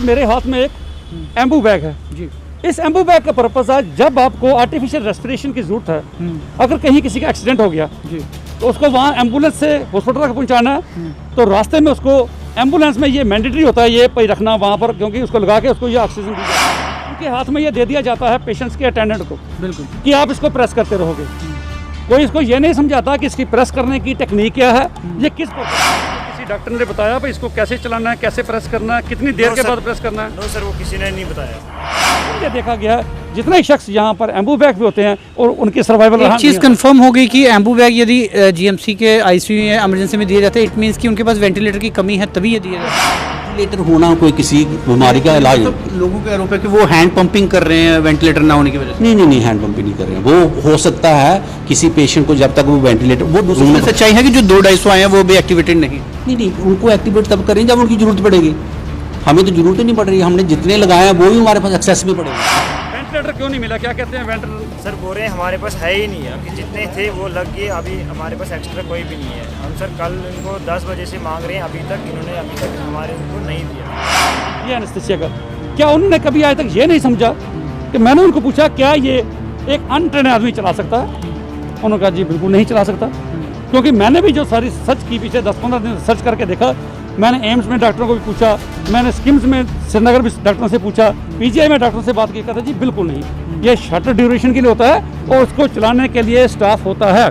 मेरे हाथ में एक एम्बू बैग है जी। इस एम्बू बैग का पर्पज़ है जब आपको आर्टिफिशियल रेस्पिरेशन की ज़रूरत है, अगर कहीं किसी का एक्सीडेंट हो गया जी। तो उसको वहाँ एम्बुलेंस से हॉस्पिटल तक पहुँचाना है, तो रास्ते में उसको एम्बुलेंस में ये मैंडेटरी होता है ये पे रखना वहाँ पर, क्योंकि उसको लगा के उसको ये ऑक्सीजन दी जाती है। उनके हाथ में ये दे दिया जाता है पेशेंट्स के अटेंडेंट को, बिल्कुल, कि आप इसको प्रेस करते रहोगे। कोई इसको ये नहीं समझाता कि इसकी प्रेस करने की टेक्निक क्या है, ये किस किसी डॉक्टर ने बताया भाई इसको कैसे चलाना है, कैसे प्रेस करना है, कितनी देर के बाद प्रेस करना है? नो सर, वो किसी ने नहीं बताया। ये देखा गया है जितने ही शख्स यहाँ पर एम्बू बैग भी होते हैं और उनकी सर्वाइवल। एक चीज़ कंफर्म हो गई कि एम्बू बैग यदि जीएमसी के आईसीयू या इमरजेंसी में दिए जाते हैं, इट मींस कि उनके पास वेंटिलेटर की कमी है तभी ये दिए जाते हैं। वेंटिलेटर होना कोई किसी बीमारी का इलाज तो लोगों का आरोप है कि वो हैंड पंपिंग कर रहे हैं वेंटिलेटर ना होने की वजह से। नहीं, हैंड पंपिंग नहीं कर रहे हैं। वो हो सकता है किसी पेशेंट को जब तक वो वेंटिलेटर वो उसमें सच्चाई है कि जो 2-250 आए हैं वो भी एक्टिवेटेड नहीं। उनको एक्टिवेट तब करें जब उनकी जरूरत पड़ेगी। हमें तो जरूरत ही नहीं पड़ रही, हमने जितने लगाए हैं वो ही हमारे पास एक्सेस में पड़ेगा। वेंटिलेटर क्यों नहीं मिला, क्या कहते हैं वेंटिलेटर? सर बोल रहे हैं हमारे पास है ही नहीं है, अभी जितने थे वो लग गए, अभी हमारे पास एक्स्ट्रा कोई भी नहीं है। हम सर कल इनको 10 बजे से मांग रहे हैं, अभी तक हमारे उनको नहीं दिया। ये एनेस्थीसिया का क्या उन्होंने कभी आज तक ये नहीं समझा कि मैंने उनको पूछा क्या ये एक अनट्रेन आदमी चला सकता है? उन्होंने कहा जी बिल्कुल नहीं चला सकता, क्योंकि मैंने भी जो सारी सर्च की पीछे 10-15 दिन सर्च करके देखा। मैंने एम्स में डॉक्टरों को भी पूछा, मैंने स्किम्स में श्रीनगर भी डॉक्टरों से पूछा, पीजीआई में डॉक्टरों से बात की, कहता जी बिल्कुल नहीं, ये शॉर्टर ड्यूरेशन के लिए होता है और उसको चलाने के लिए स्टाफ होता है,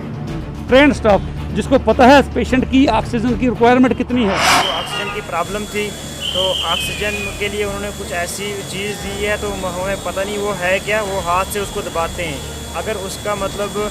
ट्रेंड स्टाफ, जिसको पता है पेशेंट की ऑक्सीजन की रिक्वायरमेंट कितनी है। तो ऑक्सीजन की प्रॉब्लम थी, तो ऑक्सीजन के लिए उन्होंने कुछ ऐसी चीज़ दी है, तो हमें पता नहीं वो है क्या। वो हाथ से उसको दबाते हैं, अगर उसका मतलब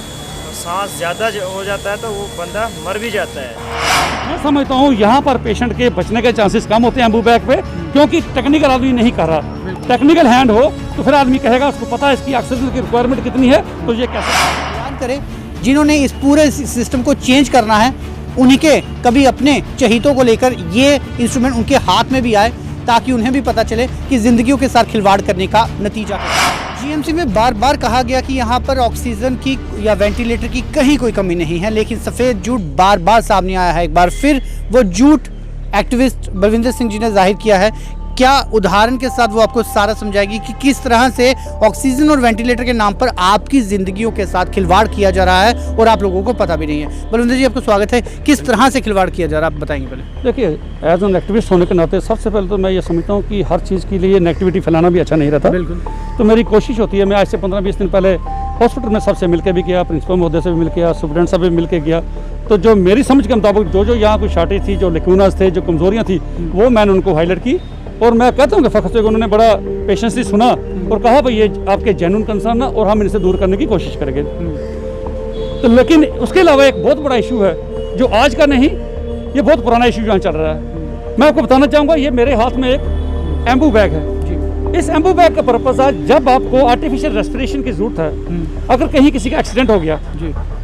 सांस ज़्यादा हो जाता है तो वो बंदा मर भी जाता है। मैं समझता हूँ यहाँ पर पेशेंट के बचने के चांसेस कम होते हैं एम्बू बैग पे, क्योंकि टेक्निकल आदमी नहीं कर रहा। टेक्निकल हैंड हो तो फिर आदमी कहेगा, उसको पता है इसकी ऑक्सीजन की रिक्वायरमेंट कितनी है, तो ये कैसे ध्यान करें जिन्होंने इस पूरे सिस्टम को चेंज करना है, उन्हीं के कभी अपने चहीतों को लेकर ये इंस्ट्रूमेंट उनके हाथ में भी आए, ताकि उन्हें भी पता चले कि जिंदगियों के साथ खिलवाड़ करने का नतीजा है। जीएमसी में बार बार कहा गया कि यहाँ पर ऑक्सीजन की या वेंटिलेटर की कहीं कोई कमी नहीं है, लेकिन सफ़ेद झूठ बार बार सामने आया है। एक बार फिर वो झूठ एक्टिविस्ट बलविंदर सिंह जी ने जाहिर किया है। क्या उदाहरण के साथ वो आपको सारा समझाएगी कि किस तरह से ऑक्सीजन और वेंटिलेटर के नाम पर आपकी ज़िंदगियों के साथ खिलवाड़ किया जा रहा है और आप लोगों को पता भी नहीं है। बलविंदर जी, आपको स्वागत है। किस तरह से खिलवाड़ किया जा रहा है, आप बताएंगे पहले। देखिए, एज एन एक्टिविस्ट होने के नाते सबसे पहले तो मैं ये समझता हूँ कि हर चीज़ के लिए नेगेटिविटी फैलाना भी अच्छा नहीं रहता। बिल्कुल। तो मेरी कोशिश होती है, मैं आज से 15-20 दिन पहले हॉस्पिटल में सबसे मिलकर भी गया, प्रिंसिपल महोदय से भी मिल गया, सुप्रिटेंडेंट से भी मिल के गया। तो जो मेरी समझ के मुताबिक जो यहाँ कोई शॉर्टेज थी, जो लेक्यूनास थे, जो कमजोरियाँ थी, वो मैंने उनको हाईलाइट की। और मैं कहता हूँ कि फ़ख्र से उन्होंने बड़ा पेशेंसली सुना और कहा भाई ये आपके जेन्युइन कंसर्न है और हम इनसे दूर करने की कोशिश करेंगे। तो लेकिन उसके अलावा एक बहुत बड़ा इशू है जो आज का नहीं, ये बहुत पुराना इशू यहाँ चल रहा है। मैं आपको बताना चाहूँगा, ये मेरे हाथ में एक एम्बू बैग है। इस एम्बू बैग का पर्पज़ है जब आपको आर्टिफिशियल रेस्पिरेशन की ज़रूरत है, अगर कहीं किसी का एक्सीडेंट हो गया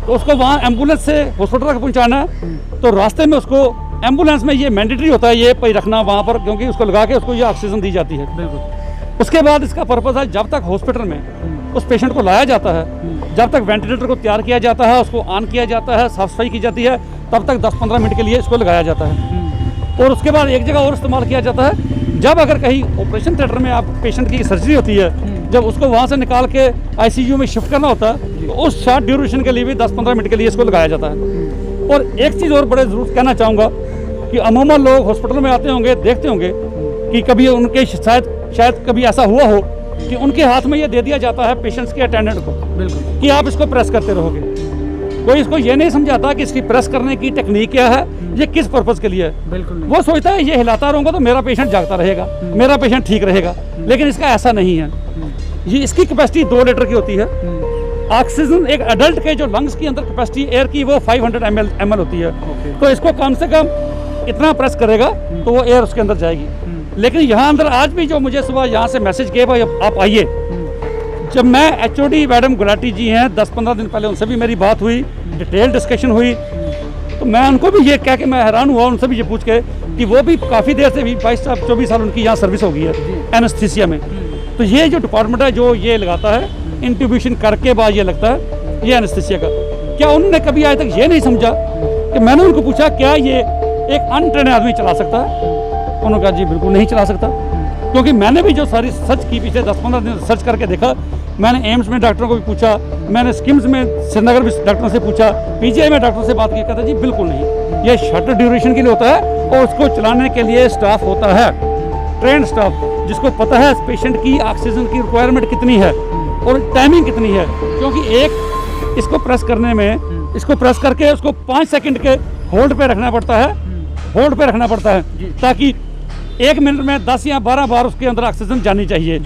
तो उसको वहाँ एम्बुलेंस से हॉस्पिटल तक पहुँचाना है, तो रास्ते में उसको एम्बुलेंस में ये मैंडेटरी होता है ये पे रखना वहाँ पर, क्योंकि उसको लगा के उसको ये ऑक्सीजन दी जाती है। बिल्कुल। उसके बाद इसका पर्पज़ है जब तक हॉस्पिटल में उस पेशेंट को लाया जाता है, जब तक वेंटिलेटर को तैयार किया जाता है, उसको ऑन किया जाता है, साफ सफाई की जाती है, तब तक 10-15 मिनट के लिए इसको लगाया जाता है। और उसके बाद एक जगह और इस्तेमाल किया जाता है, जब अगर कहीं ऑपरेशन थिएटर में आप पेशेंट की सर्जरी होती है, जब उसको वहाँ से निकाल के आईसीयू में शिफ्ट करना होता है, तो उस शॉर्ट ड्यूरेशन के लिए भी 10-15 मिनट के लिए इसको लगाया जाता है। और एक चीज़ और बड़े ज़रूर कहना चाहूँगा कि अमूमन लोग हॉस्पिटल में आते होंगे, देखते होंगे कि कभी उनके शायद कभी ऐसा हुआ हो कि उनके हाथ में ये दे दिया जाता है पेशेंट्स के अटेंडेंट को, बिल्कुल, कि आप इसको प्रेस करते रहोगे। कोई इसको ये नहीं समझाता कि इसकी प्रेस करने की टेक्निक क्या है, ये किस पर्पज़ के लिए है। बिल्कुल। वो सोचता है ये हिलाता रहूँगा तो मेरा पेशेंट जागता रहेगा, मेरा पेशेंट ठीक रहेगा, लेकिन इसका ऐसा नहीं है। ये इसकी कैपेसिटी 2 लीटर की होती है। ऑक्सीजन एक अडल्ट के जो लंग्स की अंदर कैपेसिटी एयर की वो 500 ml होती है। तो इसको कम से कम इतना प्रेस करेगा तो वो एयर उसके अंदर जाएगी। लेकिन यहाँ अंदर आज भी जो मुझे सुबह यहाँ से मैसेज किए भाई आप आइए, जब मैं HOD मैडम गुलाटी जी हैं 10-15 दिन पहले, उनसे भी मेरी बात हुई, डिटेल डिस्कशन हुई, तो मैं उनको भी ये कह के मैं हैरान हुआ उनसे भी ये पूछ के कि वो भी काफ़ी देर से भी 22-24 साल उनकी यहाँ सर्विस हो गई है एनेस्थीसिया में। तो ये जो डिपार्टमेंट है जो ये लगाता है इंट्यूबेशन करके बाद ये लगता है ये एनेस्थीसिया का, क्या उन्होंने कभी आज तक ये नहीं समझा कि मैंने उनको पूछा क्या ये एक अनट्रेन आदमी चला सकता है? उन्होंने कहा जी बिल्कुल नहीं चला सकता, क्योंकि मैंने भी जो सारी सर्च की पिछले 10-15 दिन सर्च करके देखा, मैंने एम्स में डॉक्टरों को भी पूछा, मैंने स्किम्स में श्रीनगर में डॉक्टरों से पूछा, पीजीआई में डॉक्टरों से बात की, कहता जी बिल्कुल नहीं, ये शॉर्टर ड्यूरेशन के लिए होता है और उसको चलाने के लिए स्टाफ होता है, ट्रेंड स्टाफ, जिसको पता है पेशेंट की ऑक्सीजन की रिक्वायरमेंट कितनी है और टाइमिंग कितनी है। क्योंकि एक इसको प्रेस करने में, इसको प्रेस करके उसको 5 सेकंड के होल्ड पे रखना पड़ता है, होल्ड पे रखना पड़ता है, ताकि 1 मिनट में 10 या 12 बार उसके अंदर ऑक्सीजन जानी चाहिए।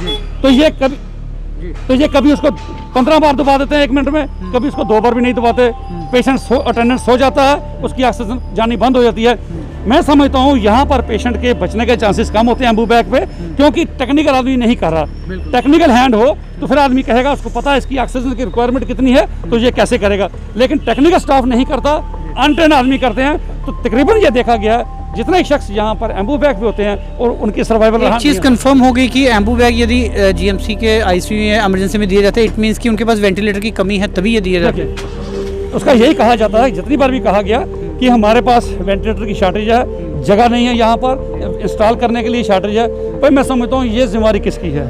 तो ये कभी उसको 15 बार दबा देते हैं 1 मिनट में, कभी उसको 2 बार भी नहीं दबाते, पेशेंट अटेंडेंट सो जाता है, उसकी ऑक्सीजन जानी बंद हो जाती है। मैं समझता हूँ यहाँ पर पेशेंट के बचने के चांसेस कम होते हैं एम्बू बैग पे, क्योंकि टेक्निकल आदमी नहीं कर रहा। टेक्निकल हैंड हो तो फिर आदमी कहेगा, उसको पता है इसकी ऑक्सीजन की रिक्वायरमेंट कितनी है, तो ये कैसे करेगा। लेकिन टेक्निकल स्टाफ नहीं करता, अनट्रेन आदमी करते हैं। तो तकरीबन ये देखा गया जितने शख्स यहाँ पर एम्बू बैग पे होते हैं और उनकी सर्वाइवल एक चीज़ कंफर्म हो गई कि एम्बू बैग यदि जीएमसी के आईसीयू या इमरजेंसी में दिए जाते हैं, इट मीन्स कि उनके पास वेंटिलेटर की कमी है, तभी ये दिए जाते हैं। उसका यही कहा जाता है, जितनी बार भी कहा गया कि हमारे पास वेंटिलेटर की शॉर्टेज है, जगह नहीं है यहाँ पर इंस्टॉल करने के लिए शॉर्टेज है। पर मैं समझता हूँ ये जिम्मेवारी किसकी है।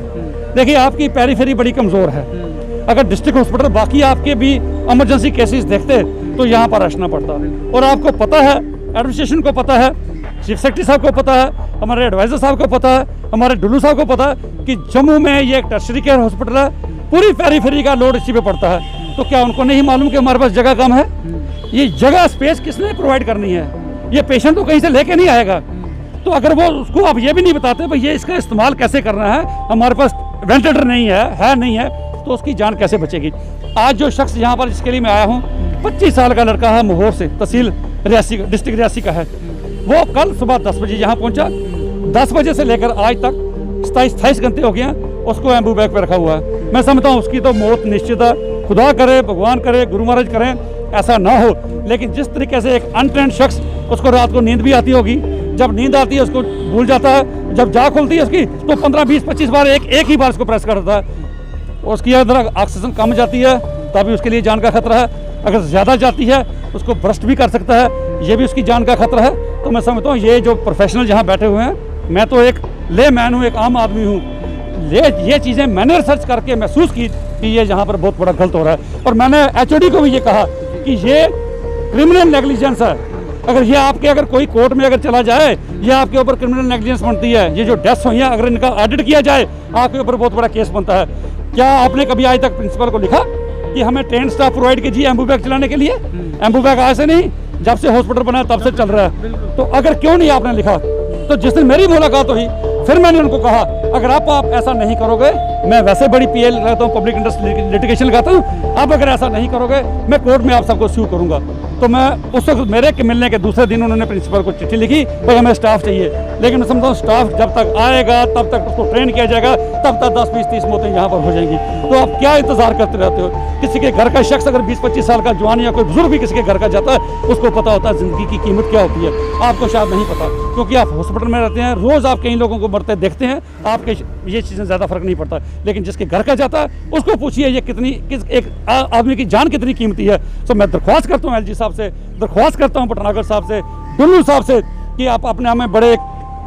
देखिए आपकी पेरीफेरी बड़ी कमज़ोर है, अगर डिस्ट्रिक्ट हॉस्पिटल बाकी आपके भी इमरजेंसी केसेस देखते तो यहाँ पर रखना पड़ता। और आपको पता है, एडमिनिस्ट्रेशन को पता है, चीफ सेक्रेटरी साहब को पता है, हमारे एडवाइजर साहब को पता है, हमारे डुल्लू साहब को पता है कि जम्मू में ये एक टर्शरी केयर हॉस्पिटल है, पूरी पेरीफेरी का लोड इसी पे पड़ता है। तो क्या उनको नहीं मालूम कि हमारे पास जगह कम है? ये जगह स्पेस किसने प्रोवाइड करनी है? ये पेशेंट तो कहीं से लेके नहीं आएगा। तो अगर वो उसको आप ये भी नहीं बताते भाई ये इसका इस्तेमाल कैसे करना है, हमारे पास वेंटिलेटर नहीं है नहीं है, तो उसकी जान कैसे बचेगी। आज जो शख्स यहाँ पर जिसके लिए मैं आया हूँ, 25 साल का लड़का है, मोहर से, तहसील रियासी, डिस्ट्रिक्ट रियासी का है। वो कल सुबह 10 बजे यहाँ पहुँचा, 10 बजे से लेकर आज तक 27 घंटे हो गए हैं, उसको एम्बू बैग पे रखा हुआ है। मैं समझता हूँ उसकी तो मौत निश्चित है। खुदा करे, भगवान करे, गुरु महाराज करें ऐसा ना हो। लेकिन जिस तरीके से एक अनट्रेंड शख्स, उसको रात को नींद भी आती होगी, जब नींद आती है उसको भूल जाता है, जब जाग खुलती है उसकी तो 15, 20, 25 बार एक ही बार उसको प्रेस करता है, उसकी अंदर ऑक्सीजन कम जाती है, तभी उसके लिए जान का खतरा है। अगर ज़्यादा जाती है उसको ब्रस्ट भी कर सकता है, ये भी उसकी जान का खतरा है। तो मैं समझता हूँ ये जो प्रोफेशनल यहाँ बैठे हुए हैं, मैं तो एक ले मैन हूँ, एक आम आदमी हूँ, ये चीज़ें मैंने रिसर्च करके महसूस की कि ये यहाँ पर बहुत बड़ा गलत हो रहा है। और मैंने HOD को भी ये कहा कि ये क्रिमिनल नेग्लिजेंस है। अगर ये आपके अगर कोई कोर्ट में अगर चला जाए, ये आपके ऊपर क्रिमिनल नेग्लिजेंस बनती है। ये जो डेथ्स हुई हैं, अगर इनका ऑडिट किया जाए, आपके ऊपर बहुत बड़ा केस बनता है। क्या आपने कभी आज तक प्रिंसिपल को लिखा कि हमें ट्रेन स्टाफ प्रोवाइड कीजिए एम्बू बैग चलाने के लिए? एम्बू बैग ऐसे नहीं, जब से हॉस्पिटल बना तब से चल रहा है। तो अगर क्यों नहीं आपने लिखा? तो जिस दिन मेरी मुलाकात हुई, फिर मैंने उनको कहा अगर आप ऐसा नहीं करोगे, मैं वैसे बड़ी PL लगाता हूँ, पब्लिक इंटरेस्ट लिटिगेशन लगाता हूँ, आप अगर ऐसा नहीं करोगे मैं कोर्ट में आप सबको सू करूँगा। तो मैं उस वक्त मेरे के मिलने के दूसरे दिन उन्होंने प्रिंसिपल को चिट्ठी लिखी, भाई हमें स्टाफ चाहिए। लेकिन मैं समझता हूँ स्टाफ जब तक आएगा तब तक उसको ट्रेन किया जाएगा, तब तक 10, 20, 30 मौतें यहाँ पर हो जाएंगी। तो आप क्या इंतजार करते रहते हो? किसी के घर का शख्स अगर 20-25 साल का जवान या कोई बुजुर्ग भी किसी के घर का जाता है, उसको पता होता है ज़िंदगी की कीमत क्या होती है। आपको शायद नहीं पता, क्योंकि आप हॉस्पिटल में रहते हैं, रोज़ आप कई लोगों को मरते देखते हैं, आपके ये चीज़ें ज़्यादा फर्क नहीं पड़ता। लेकिन जिसके घर का जाता है उसको पूछिए ये कितनी एक आदमी की जान कितनी कीमती है। तो मैं दरख्वास्त करता हूँ LG साहब से, दरख्वास्त करता हूँ पटनागर साहब से, डुल्लू साहब से कि आप अपने आप में बड़े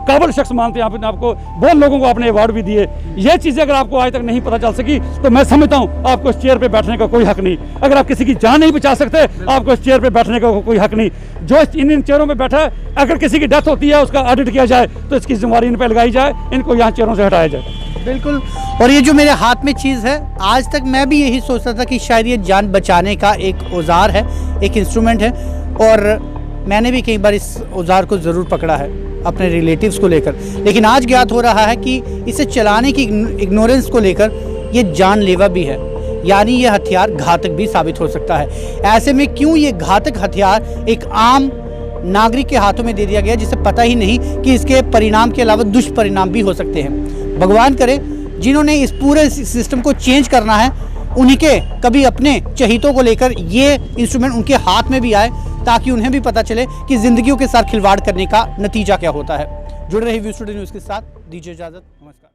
काबिल शख्स मानते हैं, आपने आपको बहुत लोगों को आपने अवार्ड भी दिए। ये चीज़ें अगर आपको आज तक नहीं पता चल सकी तो मैं समझता हूँ आपको इस चेयर पे बैठने का कोई हक नहीं। अगर आप किसी की जान नहीं बचा सकते, आपको इस चेयर पे बैठने का कोई हक नहीं। जो इन चेयरों में बैठा है, अगर किसी की डेथ होती है, उसका ऑडिट किया जाए तो इसकी जिम्मेवारी इन पर लगाई जाए, इनको यहाँ चेयरों से हटाया जाए। बिल्कुल। और ये जो मेरे हाथ में चीज़ है, आज तक मैं भी यही सोचता था कि शायद ये जान बचाने का एक औजार है, एक इंस्ट्रूमेंट है। और मैंने भी कई बार इस औजार को ज़रूर पकड़ा है अपने रिलेटिव्स को लेकर, लेकिन आज ज्ञात हो रहा है कि इसे चलाने की इग्नोरेंस को लेकर ये जानलेवा भी है, यानी ये हथियार घातक भी साबित हो सकता है। ऐसे में क्यों ये घातक हथियार एक आम नागरिक के हाथों में दे दिया गया, जिसे पता ही नहीं कि इसके परिणाम के अलावा दुष्परिणाम भी हो सकते हैं। भगवान करे जिन्होंने इस पूरे सिस्टम को चेंज करना है, उन्हीं के कभी अपने चहीतों को लेकर ये इंस्ट्रूमेंट उनके हाथ में भी आए, ताकि उन्हें भी पता चले कि जिंदगियों के साथ खिलवाड़ करने का नतीजा क्या होता है। जुड़े रहिए व्यू स्टूडियो न्यूज़ के साथ, दीजिए इजाज़त, नमस्कार।